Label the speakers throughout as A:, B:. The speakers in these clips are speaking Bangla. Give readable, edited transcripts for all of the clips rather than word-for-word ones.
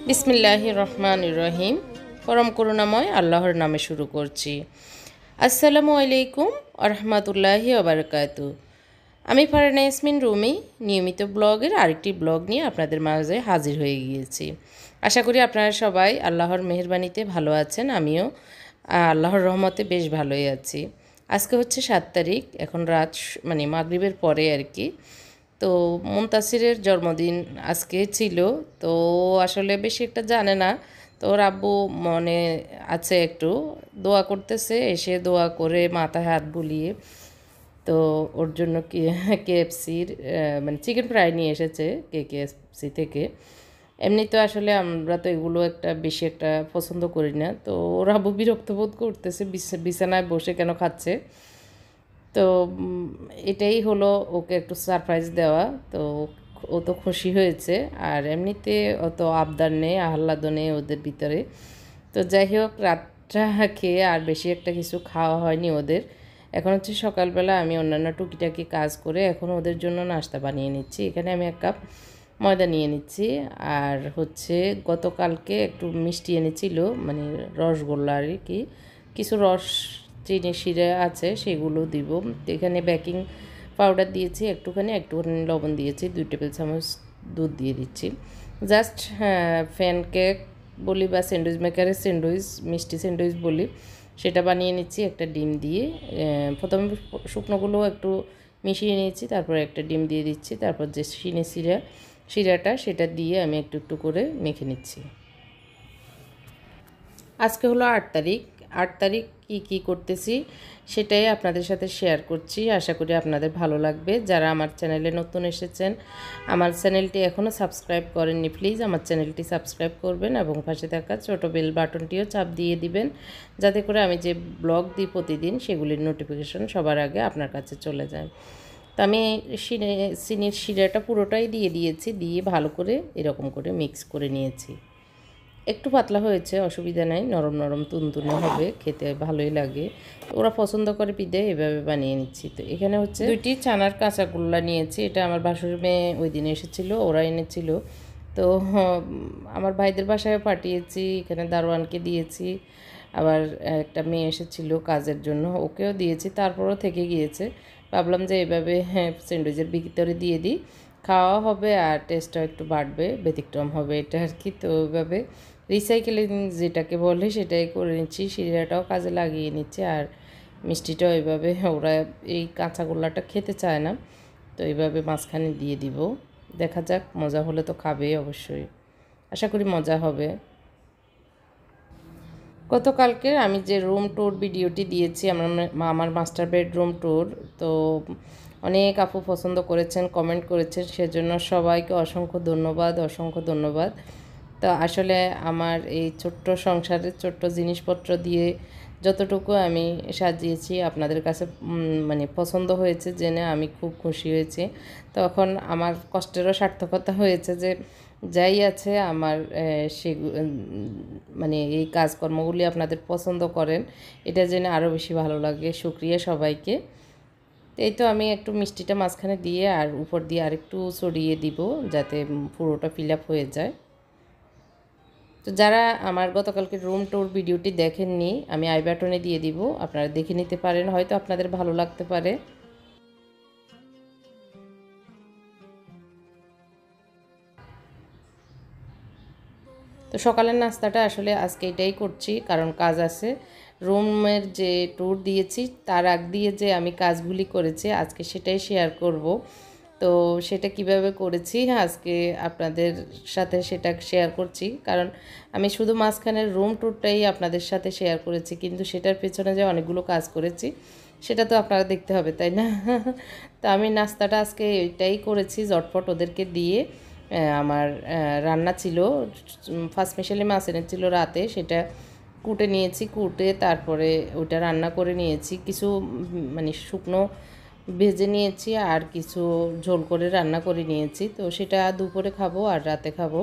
A: বিসমিল্লাহির রহমানির রহিম। পরম করুণাময় আল্লাহর নামে শুরু করছি। আসসালামু আলাইকুম ওয়া রাহমাতুল্লাহি ওয়া বারাকাতু। আমি ফারহানা ইয়াসমিন রুমি নিয়মিত ব্লগের আরেকটি ব্লগ নিয়ে আপনাদের মাঝে হাজির হয়ে গিয়েছি। আশা করি আপনারা সবাই আল্লাহর মেহেরবানিতে ভালো আছেন। আমিও আল্লাহর রহমতে বেশ ভালোই আছি। আজকে হচ্ছে 7 তারিখ, এখন রাত মাগরিবের পরে আর কি। তো মুনতাসিরের জন্মদিন আজকে ছিল। তো আসলে বেশি একটা জানে না। তো ওর আব্বু মনে আছে, একটু দোয়া করতেছে, এসে দোয়া করে মাথায় হাত বুলিয়ে তো ওর জন্য কেএফসির চিকেন ফ্রাই নিয়ে এসেছে কেএফসি থেকে। এমনি তো আসলে আমরা তো এগুলো বেশি একটা পছন্দ করি না। তো ওর আব্বু বিরক্ত বোধ করতেছে, বিছানায় বসে কেন খাচ্ছে। তো এটাই হলো ওকে একটু সারপ্রাইজ দেওয়া। তো ও তো খুশি হয়েছে। আর এমনিতে অত আবদার নেই, আহ্লাদও নেই ওদের ভিতরে। তো যাই হোক, রাতটা খেয়ে আর বেশি একটা কিছু খাওয়া হয়নি ওদের। এখন হচ্ছে সকালবেলা আমি অন্যান্য টুকিটাকি কাজ করে এখন ওদের জন্য নাস্তা বানিয়ে নিচ্ছি। এখানে আমি 1 কাপ ময়দা নিয়ে নিচ্ছি। আর হচ্ছে গতকালকে একটু মিষ্টি এনেছিল, রসগোল্লা আর কি, কিছু রস চিনি শিরা আছে সেগুলো দিব। এখানে বেকিং পাউডার দিয়েছি একটুখানি লবণ দিয়েছি, 2 টেবিল চামচ দুধ দিয়ে দিচ্ছি। জাস্ট ফ্যান কেক বলি বা স্যান্ডউইচ মেকারের স্যান্ডউইচ, মিষ্টি স্যান্ডউইচ বলি, সেটা বানিয়ে নিচ্ছি একটা ডিম দিয়ে। প্রথমে শুকনোগুলো একটু মিশিয়ে নিয়েছি, তারপর একটা ডিম দিয়ে দিচ্ছি, তারপর যে শিরাটা সেটা দিয়ে আমি একটু একটু করে মেখে নিচ্ছি। আজকে হলো 8 তারিখ। 8 তারিখ কি করতেছি সেটাই আপনাদের সাথে শেয়ার করছি। আশা করি আপনাদের ভালো লাগবে। যারা আমার চ্যানেলে নতুন এসেছেন, আমার চ্যানেলটি এখনও সাবস্ক্রাইব করেননি, প্লিজ আমার চ্যানেলটি সাবস্ক্রাইব করবেন এবং পাশে থাকা ছোটো বেল বাটনটিও চাপ দিয়ে দিবেন, যাতে করে আমি যে ব্লগ দিই প্রতিদিন সেগুলির নোটিফিকেশন সবার আগে আপনার কাছে চলে যায়। তো আমি চিনির শিরাটা পুরোটাই দিয়ে দিয়েছি, দিয়ে ভালো করে এরকম করে মিক্স করে নিয়েছি। একটু পাতলা হয়েছে, অসুবিধা নাই, নরম নরম তুনতুনে হবে, খেতে ভালোই লাগে। ওরা পছন্দ করে বিধায় এভাবে বানিয়ে নিচ্ছি। তো এখানে হচ্ছে 2টি চানার কাঁচাগোল্লা নিয়েছি। এটা আমার বাসুর মেয়ে ওই দিন এসেছিলো, ওরা এনেছিল। তো আমার ভাইদের বাসায় পাঠিয়েছি, এখানে দারোয়ানকে দিয়েছি, আবার একটা মেয়ে এসেছিল কাজের জন্য, ওকেও দিয়েছি, তারপরও থেকে গিয়েছে। ভাবলাম যে এভাবে স্যান্ডউইচের ভিতরে দিয়ে দিই, খাওয়া হবে আর টেস্টটাও একটু বাড়বে, ব্যতিক্রম হবে এটা আর কি। তো ওইভাবে রিসাইকেলিং যেটাকে বলে সেটাই করে নিচ্ছি, শিরাটাও কাজে লাগিয়ে নিচ্ছি। আর মিষ্টিটাও এইভাবে, ওরা এই কাঁচাগোল্লাটা খেতে চায় না, তো এইভাবে মাঝখানে দিয়ে দিব। দেখা যাক, মজা হলে তো খাবেই অবশ্যই, আশা করি মজা হবে। গতকালকে আমি যে রুম ট্যুর ভিডিওটি দিয়েছি, আমার মাস্টার বেডরুম ট্যুর, তো অনেক আপু পছন্দ করেছেন, কমেন্ট করেছেন, সেজন্য সবাইকে অসংখ্য ধন্যবাদ, অসংখ্য ধন্যবাদ। তো আসলে আমার এই ছোট্ট সংসারের ছোট্ট জিনিসপত্র দিয়ে যতটুকু আমি সাজিয়েছি আপনাদের কাছে পছন্দ হয়েছে জেনে আমি খুব খুশি হয়েছি। তখন আমার কষ্টেরও সার্থকতা হয়েছে যে যাই আছে আমার সে এই কাজকর্মগুলি আপনাদের পছন্দ করেন, এটা জেনে আরও বেশি ভালো লাগে। শুকরিয়া সবাইকে। এই তো আমি একটু মিষ্টিটা মাঝখানে দিয়ে আর উপর দিয়ে আরেকটু ছড়িয়ে দিব, যাতে পুরোটা ফিল আপ হয়ে যায়। তো যারা আমার গতকালকে রুম ট্যুর ভিডিওটি দেখেননি, আমি আই বাটনে দিয়ে দিব, আপনারা দেখে নিতে পারেন, হয়তো আপনাদের ভালো লাগতে পারে। তো সকালের নাস্তাটা আসলে আজকে এটাই করছি, কারণ কাজ আছে। রুমের যে ট্যুর দিয়েছি তার আগ দিয়ে যে আমি কাজগুলি করেছি আজকে সেটাই শেয়ার করব। তো সেটা কিভাবে করেছি আজকে আপনাদের সাথে সেটা শেয়ার করছি, কারণ আমি শুধু মাঝখানের রুম ট্যুরটাই আপনাদের সাথে শেয়ার করেছি, কিন্তু সেটার পেছনে যে অনেকগুলো কাজ করেছি সেটা তো আপনারা দেখতে হবে, তাই না? তো আমি নাস্তাটা আজকে এটাই করেছি ঝটপট ওদেরকে দিয়ে। আমার রান্না ছিল, ফার্স্ট স্পেশালি মাছ এনেছিল রাতে, সেটা কুটে নিয়েছি, কুটে তারপরে ওটা রান্না করে নিয়েছি। কিছু শুকনো ভেজে নিয়েছি আর কিছু ঝোল করে রান্না করে নিয়েছি। তো সেটা দুপুরে খাবো আর রাতে খাবো,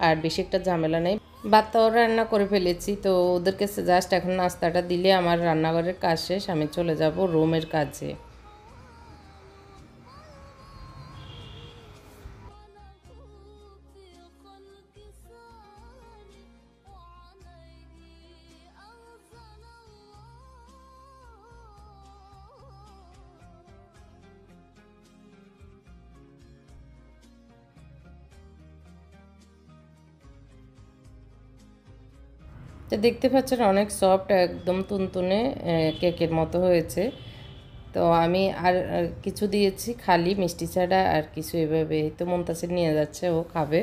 A: আর বেশি একটা ঝামেলা নেই। ভাতটাও রান্না করে ফেলেছি। তো ওদেরকে জাস্ট এখন নাস্তাটা দিলে আমার রান্নাঘরের কাজ শেষ, আমি চলে যাব রুমের কাজে। তো দেখতে পাচ্ছেন অনেক সফট, একদম তুনতুনে কেকের মতো হয়েছে। তো আমি আর কিছু দিয়েছি খালি মিষ্টি ছাড়া, আর কিছু এভাবে। তো মুনতাসির নিয়ে যাচ্ছে, ও খাবে,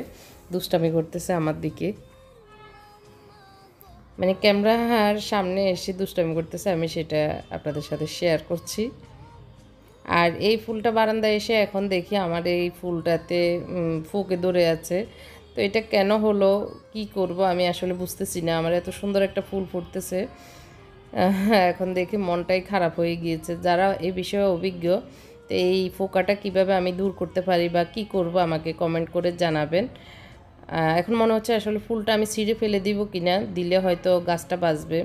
A: দুষ্টামি করতেছে আমার দিকে, মানে ক্যামেরার সামনে এসে দুষ্টামি করতেছে, আমি সেটা আপনাদের সাথে শেয়ার করছি। আর এই ফুলটা বারান্দায় এসে এখন দেখি আমার এই ফুলটাতে ফুঁকে ধরে আছে। তো এটা কেন হলো, কি করব আমি আসলে বুঝতেছি না। আমার এত সুন্দর একটা ফুল ফুটতেছে, এখন দেখি মনটাই খারাপ হয়ে গিয়েছে। যারা এই বিষয়ে অভিজ্ঞ, তো এই ফোকাটা কিভাবে আমি দূর করতে পারি বা কি করব আমাকে কমেন্ট করে জানাবেন। এখন মনে হচ্ছে আসলে ফুলটা আমি ছিঁড়ে ফেলে দিব কিনা, দিলে হয়তো গাছটা বাঁচবে।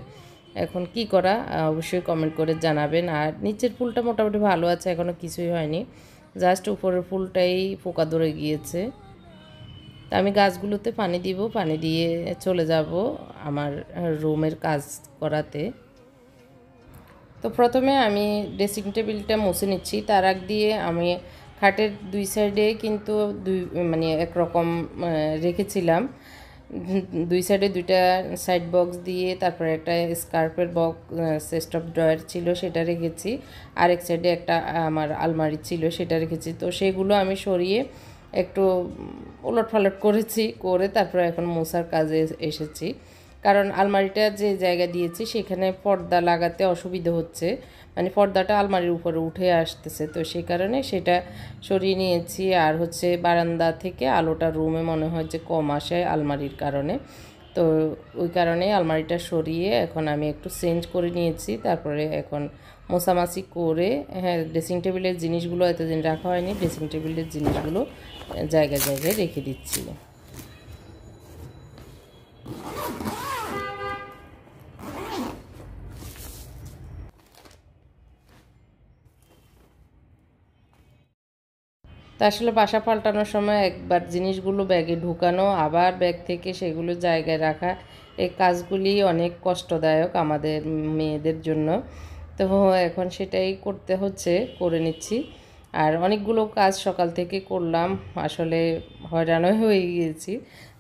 A: এখন কি করা অবশ্যই কমেন্ট করে জানাবেন। আর নিচের ফুলটা মোটামুটি ভালো আছে, এখনও কিছুই হয়নি, জাস্ট উপরের ফুলটাই পোকা ধরে গিয়েছে। তা আমি গাছগুলোতে পানি দিব, পানি দিয়ে চলে যাব আমার রুমের কাজ করাতে। তো প্রথমে আমি ড্রেসিং টেবিলটা মুছে নিচ্ছি। তার আগ দিয়ে আমি খাটের দুই সাইডে কিন্তু মানে একরকম রেখেছিলাম। দুই সাইডে দুইটা সাইড বক্স দিয়ে, তারপরে একটা স্কার্ফের বক্স চেস্ট অফ ড্রয়ার ছিল সেটা রেখেছি, আর এক সাইডে একটা আমার আলমারি ছিল সেটা রেখেছি। তো সেগুলো আমি সরিয়ে একটু উলট পালট করেছি, করে তারপরে এখন মোছার কাজে এসেছি। কারণ আলমারিটা যে জায়গা দিয়েছি সেখানে পর্দা লাগাতে অসুবিধা হচ্ছে, মানে পর্দাটা আলমারির উপরে উঠে আসতেছে, তো সেই কারণে সেটা সরিয়ে নিয়েছি। আর হচ্ছে বারান্দা থেকে আলোটা রুমে মনে হয় যে কম আসে আলমারির কারণে, তো ওই কারণে আলমারিটা সরিয়ে এখন আমি একটু চেঞ্জ করে নিয়েছি। তারপরে এখন মোছামাছি করে, হ্যাঁ, ড্রেসিং টেবিলের জিনিসগুলো এতদিন রাখা হয়নি, ড্রেসিং টেবিলের জিনিসগুলো জায়গায় জায়গায় রেখে দিচ্ছি। তা আসলে বাসা পাল্টানোর সময় একবার জিনিসগুলো ব্যাগে ঢুকানো, আবার ব্যাগ থেকে সেগুলো জায়গায় রাখা, এই কাজগুলি অনেক কষ্টদায়ক আমাদের মেয়েদের জন্য। তো এখন সেটাই করতে হচ্ছে, করে নিচ্ছি। আর অনেকগুলো কাজ সকাল থেকে করলাম, আসলে হয়রান হয়ে গিয়েছি,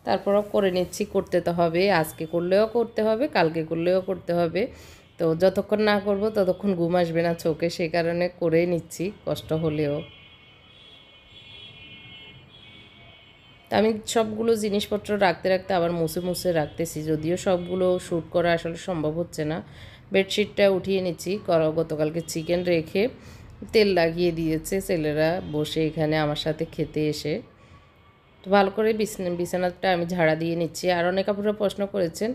A: তারপরও করে নিচ্ছি। করতে তো হবে, আজকে করলেও করতে হবে, কালকে করলেও করতে হবে। তো যতক্ষণ না করব ততক্ষণ ঘুম আসবে না চোখে, সেই কারণে করেই নিচ্ছি কষ্ট হলেও। তা আমি সবগুলো জিনিসপত্র রাখতে রাখতে আবার মুছে মুছে রাখতেছি, যদিও সবগুলো শ্যুট করা আসলে সম্ভব হচ্ছে না। বেডশিটটা উঠিয়ে নিচ্ছি, গতকালকে চিকেন রেখে তেল লাগিয়ে দিয়েছে ছেলেরা বসে এখানে আমার সাথে খেতে এসে। তো ভালো করে বিছানাটা আমি ঝাড়া দিয়ে নিচ্ছি। আর অনেক আপুরা প্রশ্ন করেছেন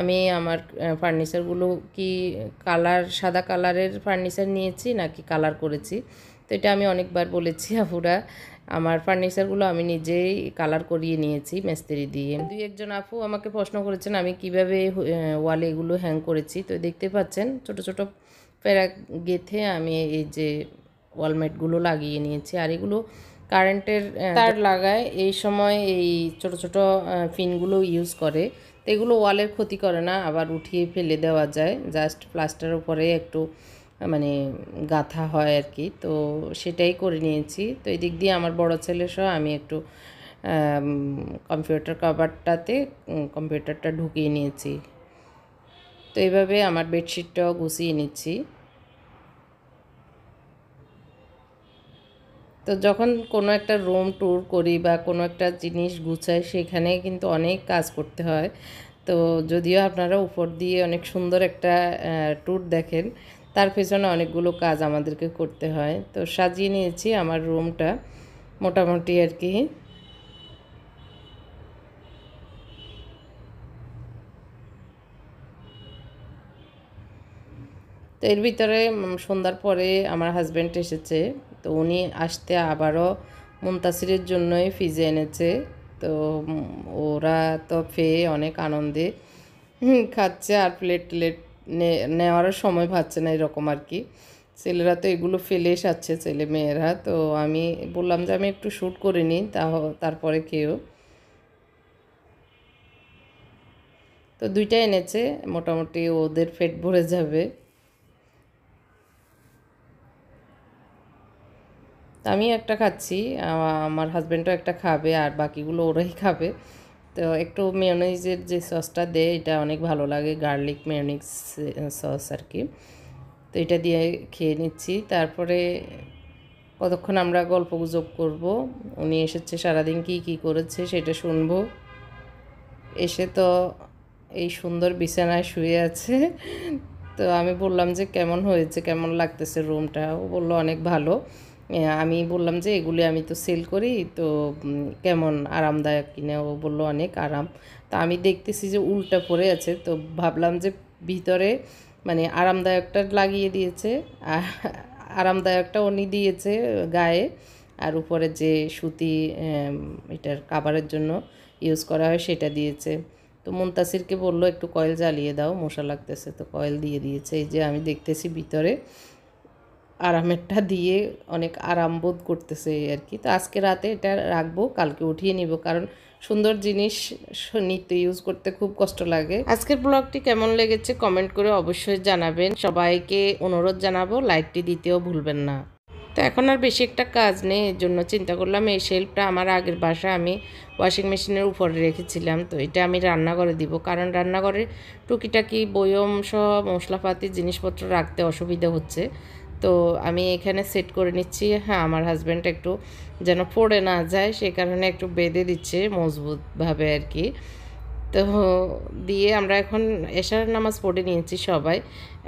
A: আমি আমার ফার্নিচারগুলো কি সাদা কালারের ফার্নিচার নিয়েছি নাকি কালার করেছি। তো এটা আমি অনেকবার বলেছি আপুরা, আমার ফার্নিচারগুলো আমি নিজেই কালার করিয়ে নিয়েছি মিস্ত্রি দিয়ে। দুই একজন আপু আমাকে প্রশ্ন করেছেন আমি কিভাবে ওয়ালে এগুলো হ্যাং করেছি। তো দেখতে পাচ্ছেন ছোট ছোট প্যারা গেথে আমি এই যে ওয়ালমেটগুলো লাগিয়ে নিয়েছি। আর এগুলো কারেন্টের তার লাগায়, এই সময় এই ছোট ছোট পিনগুলো ইউজ করে, তো এগুলো ওয়ালের ক্ষতি করে না, আবার উঠিয়ে ফেলে দেওয়া যায়, জাস্ট প্লাস্টারের উপরে একটু মানে গাঁথা হয় আর কি। তো সেটাই করে নিয়েছি। তো এই দিক দিয়ে আমার বড় ছেলে সহ আমি একটু কম্পিউটার কভারটাতে কম্পিউটারটা ঢুকিয়ে নিয়েছি। তো এইভাবে আমার বেডশিটটাও গুছিয়ে নিচ্ছি। তো যখন কোনো একটা রুম ট্যুর করি বা কোনো একটা জিনিস গুছাই, সেখানে কিন্তু অনেক কাজ করতে হয়। তো যদিও আপনারা উপর দিয়ে অনেক সুন্দর একটা ট্যুর দেখেন, তার পেছনে অনেকগুলো কাজ আমাদেরকে করতে হয়। তো সাজিয়ে নিয়েছি আমার রুমটা মোটামুটি আর কি। তো এর ভিতরে সন্ধ্যার পরে আমার হাজব্যান্ড এসেছে। তো উনি আসতে আবারও মুনতাসিরের জন্যই পিজা এনেছে। তো ওরা তো পেয়ে অনেক আনন্দে খাচ্ছে, আর প্লেট প্লেট নেওয়ারও সময় পাচ্ছে না, এরকম আর কি। ছেলেরা তো এগুলো ফেলে সাচ্ছে, ছেলে মেয়েরা। তো আমি বললাম যে আমি একটু শ্যুট করে নিই, তারপরে খেয়েও। তো দুইটা এনেছে, মোটামুটি ওদের পেট ভরে যাবে। তো আমি একটা খাচ্ছি, আমার হাজব্যান্ডও একটা খাবে, আর বাকিগুলো ওরাই খাবে। তো একটু মেয়োনিজের যে সসটা দেয় এটা অনেক ভালো লাগে, গার্লিক মেয়োনিজ সস আর কি। তো এটা দিয়ে খেয়ে নিচ্ছি। তারপরে কতক্ষণ আমরা গল্পগুজব করব। উনি এসেছে, সারাদিন কি করেছে সেটা শুনবো। এসে তো এই সুন্দর বিছানায় শুয়ে আছে। তো আমি বললাম যে কেমন হয়েছে, কেমন লাগতেছে রুমটা। ও বললো অনেক ভালো। আমি বললাম যে এগুলি আমি তো সেল করি, তো কেমন আরামদায়ক কিনা। ও বললো অনেক আরাম। তো আমি দেখতেছি যে উল্টা পড়ে আছে, তো ভাবলাম যে ভিতরে মানে আরামদায়কটা লাগিয়ে দিয়েছে, আরামদায়কটা উনি দিয়েছে গায়ে, আর উপরে যে সুতি এটার কাভারের জন্য ইউজ করা হয় সেটা দিয়েছে। তো মুনতাসিরকে বললো একটু কয়েল জ্বালিয়ে দাও, মশা লাগতেছে, তো কয়েল দিয়ে দিয়েছে। এই যে আমি দেখতেছি ভিতরে আরামেরটা দিয়ে অনেক আরাম বোধ করতেছে আর কি। তো আজকে রাতে এটা রাখবো, কালকে উঠিয়ে নিব, কারণ সুন্দর জিনিস নিতে ইউজ করতে খুব কষ্ট লাগে। আজকের ব্লগটি কেমন লেগেছে কমেন্ট করে অবশ্যই জানাবেন। সবাইকে অনুরোধ জানাবো লাইকটি দিতেও ভুলবেন না। তো এখন আর বেশি একটা কাজ নেই, এর জন্য চিন্তা করলাম এই শেলফটা আমার আগের বাসায় আমি ওয়াশিং মেশিনের উপরে রেখেছিলাম, তো এটা আমি রান্নাঘরে দিব, কারণ রান্নাঘরে টুকিটাকি বয়ম সব মশলাপাতি জিনিসপত্র রাখতে অসুবিধা হচ্ছে। তো আমি এখানে সেট করে নিচ্ছি। হ্যাঁ, আমার হাজব্যান্ড একটু যেন পড়ে না যায় সে কারণে একটু বেঁধে দিচ্ছে মজবুতভাবে আর কি। তো দিয়ে আমরা এখন এশার নামাজ পড়ে নিয়েছি সবাই।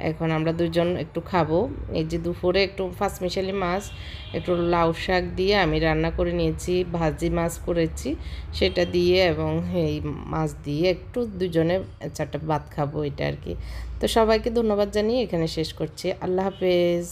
A: এখন আমরা দুজন একটু খাবো। এই যে দুপুরে একটু পাঁচমিশালি মাছ, একটু লাউ শাক দিয়ে আমি রান্না করে নিয়েছি, ভাজি মাছ করেছি সেটা দিয়ে, এবং এই মাছ দিয়ে একটু দুজনে চারটা ভাত খাবো, এটা আর কি। তো সবাইকে ধন্যবাদ জানিয়ে এখানে শেষ করছি। আল্লাহ হাফেজ।